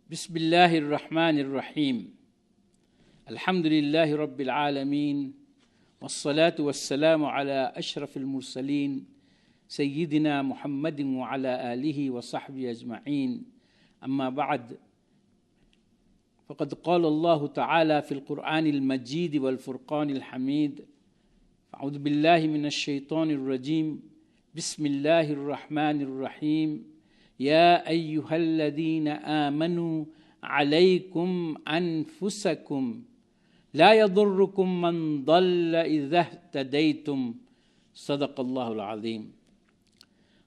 Bismillahir Rahmanir Rahim. Alhamdulillahi Rabbil Alameen. Wassalatu wassalamu ala ashrafil mursaleen. Sayyidina Muhammadin wa ala alihi wa sahbihi ajma'een. Amma ba'd. فقد قال الله تعالى في القرآن المجيد والفرقان الحميد أعوذ بالله من الشيطان الرجيم بسم الله الرحمن الرحيم يا أيها الذين آمنوا عليكم أنفسكم لا يضركم من ضل إذا اهتديتم صدق الله العظيم.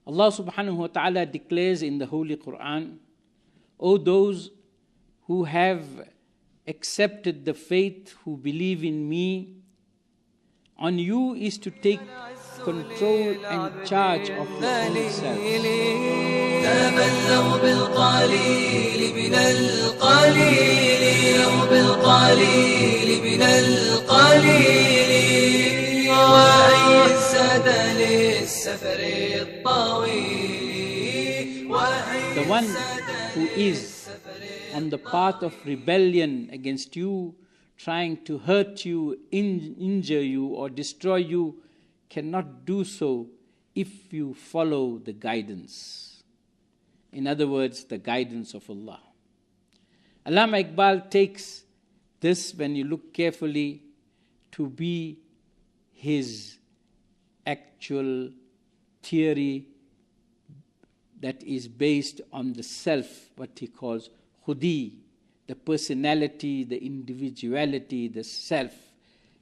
Allah subhanahu wa ta'ala declares in the Holy Quran, O those who have accepted the faith, who believe in me, on you is to take control and charge of your own self. تبلغ بالقليل من القليل بالقليل من القليل وأي السد للسفر الطويل. The one who is on the path of rebellion against you, trying to hurt you, injure you, or destroy you, cannot do so if you follow the guidance. In other words, the guidance of Allah. Allama Iqbal takes this, when you look carefully, to be his actual theory that is based on the self, what he calls khudi, the personality, the individuality, the self.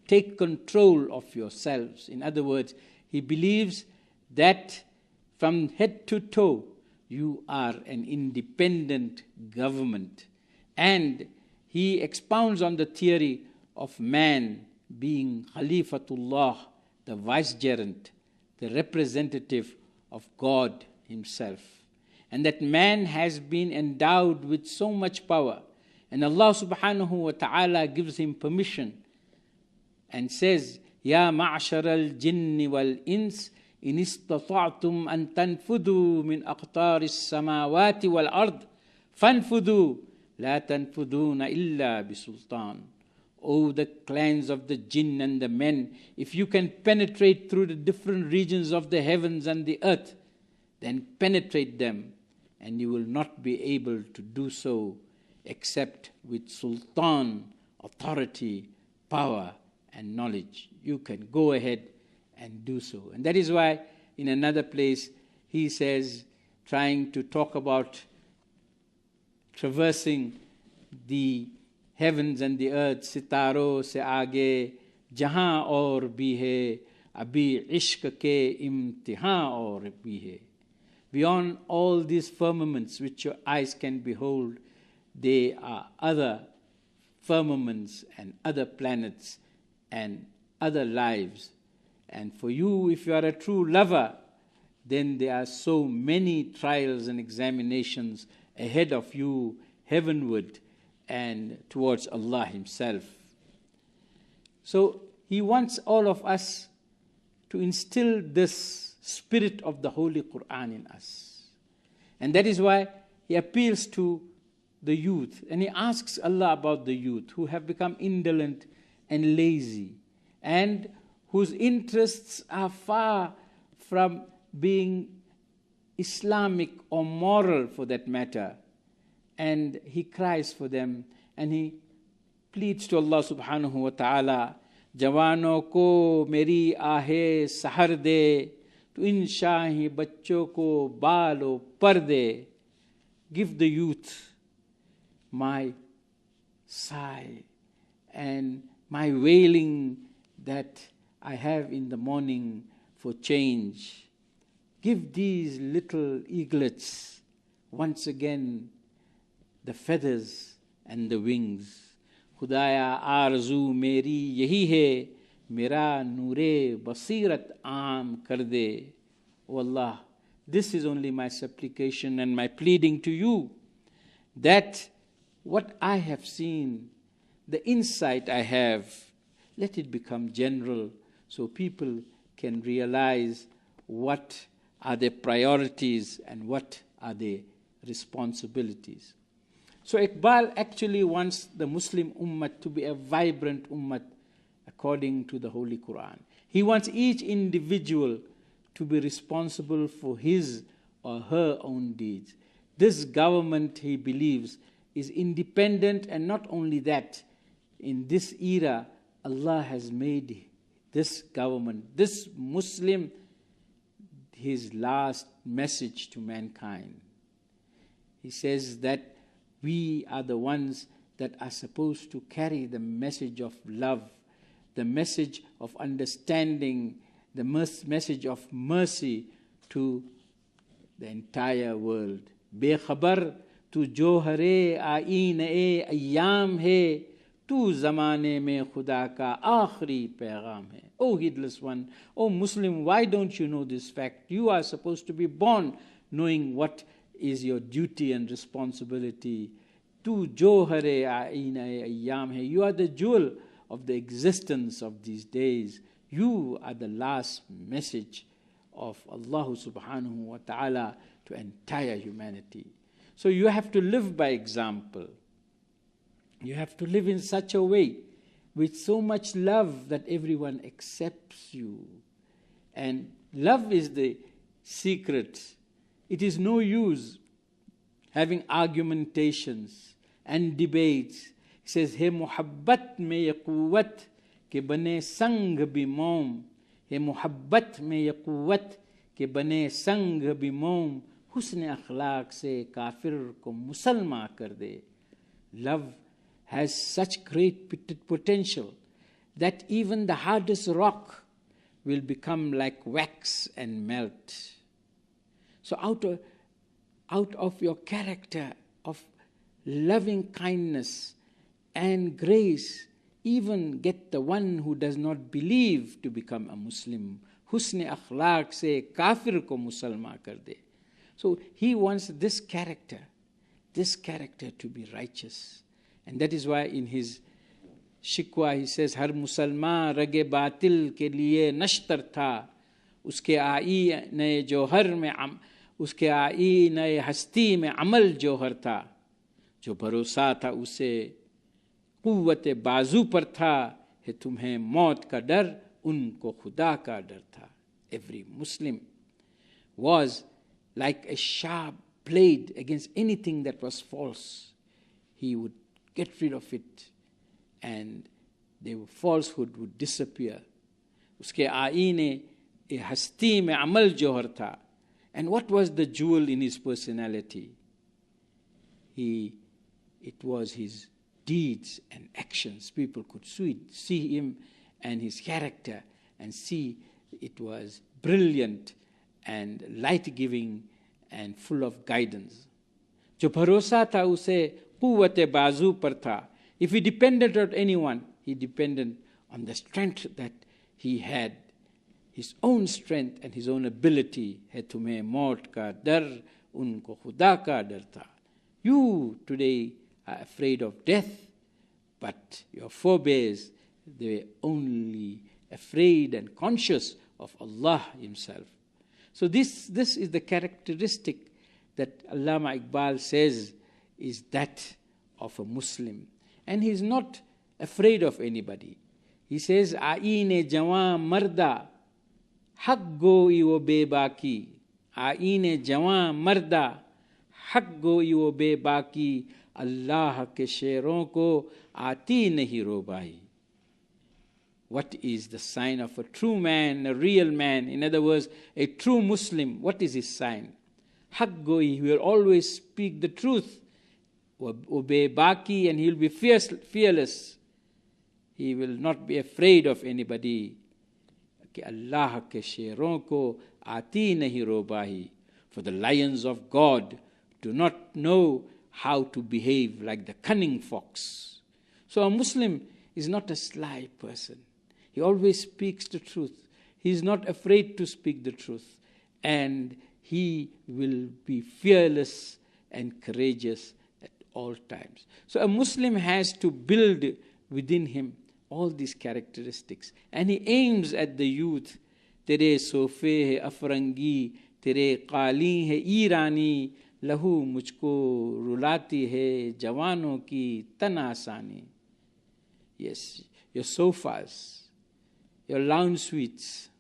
Take control of yourselves. In other words, he believes that from head to toe, you are an independent government. And he expounds on the theory of man being Khalifatullah, the vicegerent, the representative of God himself. And that man has been endowed with so much power. And Allah subhanahu wa ta'ala gives him permission and says, Ya ma'ashar al-jinni wal-ins, in istata'tum an tanfudu min aqtaris samawati wal-ard, fanfudu, la tanfuduna illa bisultan. O the clans of the jinn and the men, if you can penetrate through the different regions of the heavens and the earth, then penetrate them, and you will not be able to do so except with sultan, authority, power, and knowledge. You can go ahead and do so. And that is why in another place he says, trying to talk about traversing the heavens and the earth, sitaro se aage jahan aur bhi hai, abhi ishq ke imtihan aur bhi hai. Beyond all these firmaments which your eyes can behold, there are other firmaments and other planets and other lives. And for you, if you are a true lover, then there are so many trials and examinations ahead of you, heavenward and towards Allah himself. So he wants all of us to instill this spirit of the Holy Quran in us. And that is why he appeals to the youth. And he asks Allah about the youth who have become indolent and lazy, and whose interests are far from being Islamic or moral for that matter. And he cries for them, and he pleads to Allah subhanahu wa ta'ala, Jawano ko meri aahe sahar de, to in shahi bachcho ko balo parde. Give the youth my sigh and my wailing that I have in the morning for change. Give these little eaglets once again the feathers and the wings. Khudaya arzu meri yahi hai, mera noore basirat aam kar de. O Allah, this is only my supplication and my pleading to you, that what I have seen, the insight I have, let it become general so people can realize what are their priorities and what are their responsibilities. So Iqbal actually wants the Muslim ummah to be a vibrant ummah according to the Holy Quran. He wants each individual to be responsible for his or her own deeds. This government, he believes, is independent, and not only that, in this era, Allah has made this government, this Muslim, his last message to mankind. He says that we are the ones that are supposed to carry the message of love, the message of understanding, the message of mercy to the entire world. Bekhabar tu johare aain e ayyam hai, tu zamane mein khuda ka aakhri paigam hai. O heedless one, O Muslim, why don't you know this fact? You are supposed to be born knowing what is your duty and responsibility. Tu johare aain e ayyam hai. You are the jewel of the existence of these days. You are the last message of Allah subhanahu wa ta'ala to entire humanity. So you have to live by example. You have to live in such a way with so much love that everyone accepts you. And love is the secret. It is no use having argumentations and debates. He says, "He muhabbat mein ye quwwat ke bane sang bi mom. He muhabbat mein ye quwwat ke bane sang bi mom. Husn akhlaq se kafir ko musalma kar de." Love has such great potential that even the hardest rock will become like wax and melt. So out of your character of loving kindness and grace, even get the one who does not believe to become a Muslim. Husn akhlaq se kafir ko musalma kar de. So he wants this character to be righteous. And that is why in his shikwa he says, "Har musalman rage batil ke liye nashtar tha, uske aayi naye johar mein uske aayi naye hasti mein amal johar tha, jo bharosa tha use quwwat bazu par tha, hai tumhe maut ka dar, unko khuda ka dar tha." Every Muslim was like a sharp blade against anything that was false. He would get rid of it, and the falsehood would disappear. Uske aine e hasti mein amal johar tha. And what was the jewel in his personality? It was his deeds and actions. People could see him and his character and see it was brilliant and light-giving and full of guidance. Jo bharosa tha use quwwat bazu par tha. If he depended on anyone, he depended on the strength that he had, his own strength and his own ability. Hai tumhe maut ka dar, unko khuda ka dar tha. You today are afraid of death, but your forebears, they were only afraid and conscious of Allah Himself. So this is the characteristic that Allama Iqbal says is that of a Muslim. And he's not afraid of anybody. He says, "Aine jawan marda, haq goi wo bebaki. Aine jawan marda, haq goi wo bebaki. Allah ke sheron ko aati nahi robai." What is the sign of a true man, a real man? In other words, a true Muslim. What is his sign? Haq goi, he will always speak the truth. Obey baki, and he will be fearless. He will not be afraid of anybody. Allah ke sheron ko aati nahi robahi. For the lions of God do not know how to behave like the cunning fox. So a Muslim is not a sly person. He always speaks the truth. He is not afraid to speak the truth. And he will be fearless and courageous at all times. So a Muslim has to build within him all these characteristics. And he aims at the youth. Tere sofe hai afrangi, tere qali hai irani, लहू मुझको रुलाती है जवानों की तन आसानी. Yes, your sofas, your lounge suites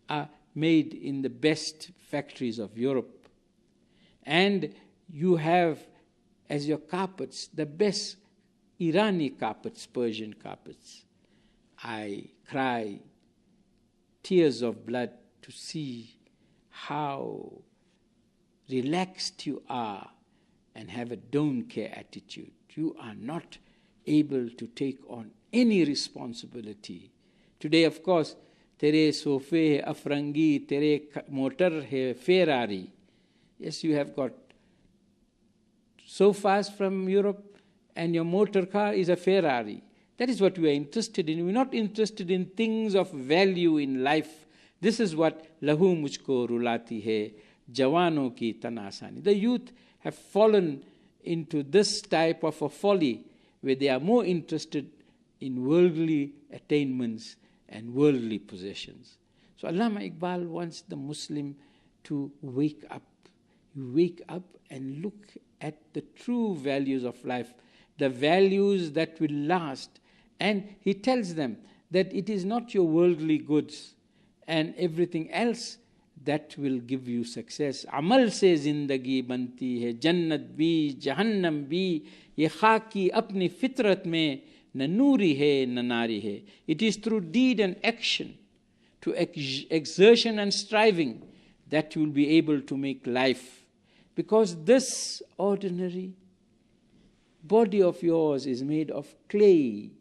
are made in the best factories of Europe. And you have as your carpets the best Irani carpets, Persian carpets. I cry tears of blood to see how relaxed you are and have a don't care attitude. You are not able to take on any responsibility. Today, of course, tere sofe hai afrangi, tere motor hai Ferrari. Yes, you have got sofas from Europe and your motor car is a Ferrari. That is what we are interested in. We're not interested in things of value in life. This is what lahu mujhko rulati hai, jawano ki tan asani. The youth have fallen into this type of a folly where they are more interested in worldly attainments and worldly possessions. So Allama Iqbal wants the Muslim to wake up. You wake up and look at the true values of life, the values that will last. And he tells them that it is not your worldly goods and everything else that will give you success. Amal se zindagi banti hai, jannat bhi, jahannam bhi, ye khaki apni fitrat mein, na noori hai, na nari hai. It is through deed and action, to exertion and striving, that you will be able to make life. Because this ordinary body of yours is made of clay.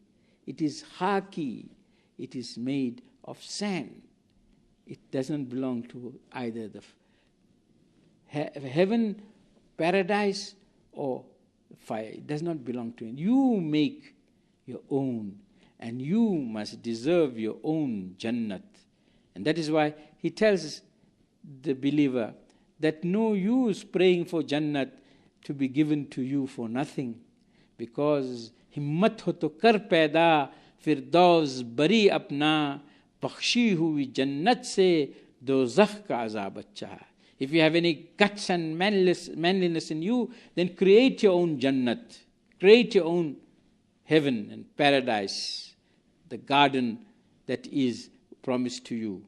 It is khaki. It is made of sand. It doesn't belong to either the heaven, paradise, or fire. It does not belong to it. You make your own, and you must deserve your own Jannat. And that is why he tells the believer that no use praying for Jannat to be given to you for nothing. Because himmat ho to kar paida, firdaus bari apna, bakhshi hui Jannat se dozakh ka azab acha. If you have any guts and manliness in you, then create your own Jannat. Create your own heaven and paradise, the garden that is promised to you.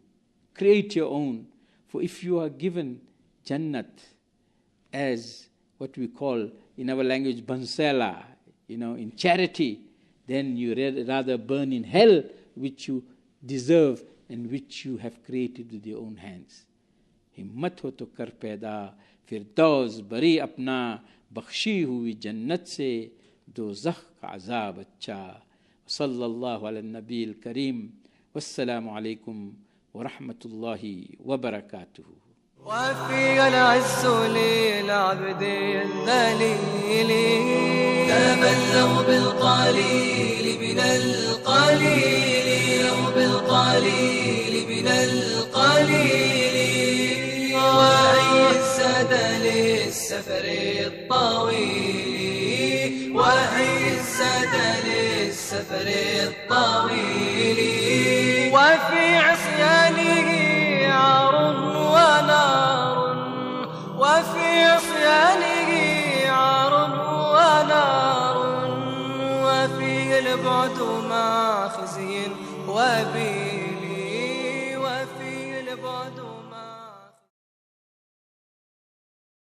Create your own. For if you are given Jannat as what we call in our language bansela, in charity, then you rather burn in hell, which you deserve and which you have created with your own hands. Himmat ho to kar paida, firdaus bari apna, bakhshi hui jannat se dozakh ka azab acha. Sallallahu ala nabi al-kareem. Wassalamu alaikum wa rahmatullahi wa barakatuhu. وفي العز للعبد الذليل تبلغ بالقليل من القليل بالقليل من القليل وعز للسفر الطويل وعز للسفر الطويل وفي عصيانه عار ونار وفي عصيانه عار ونار وفيه البعد مع خزي وبيل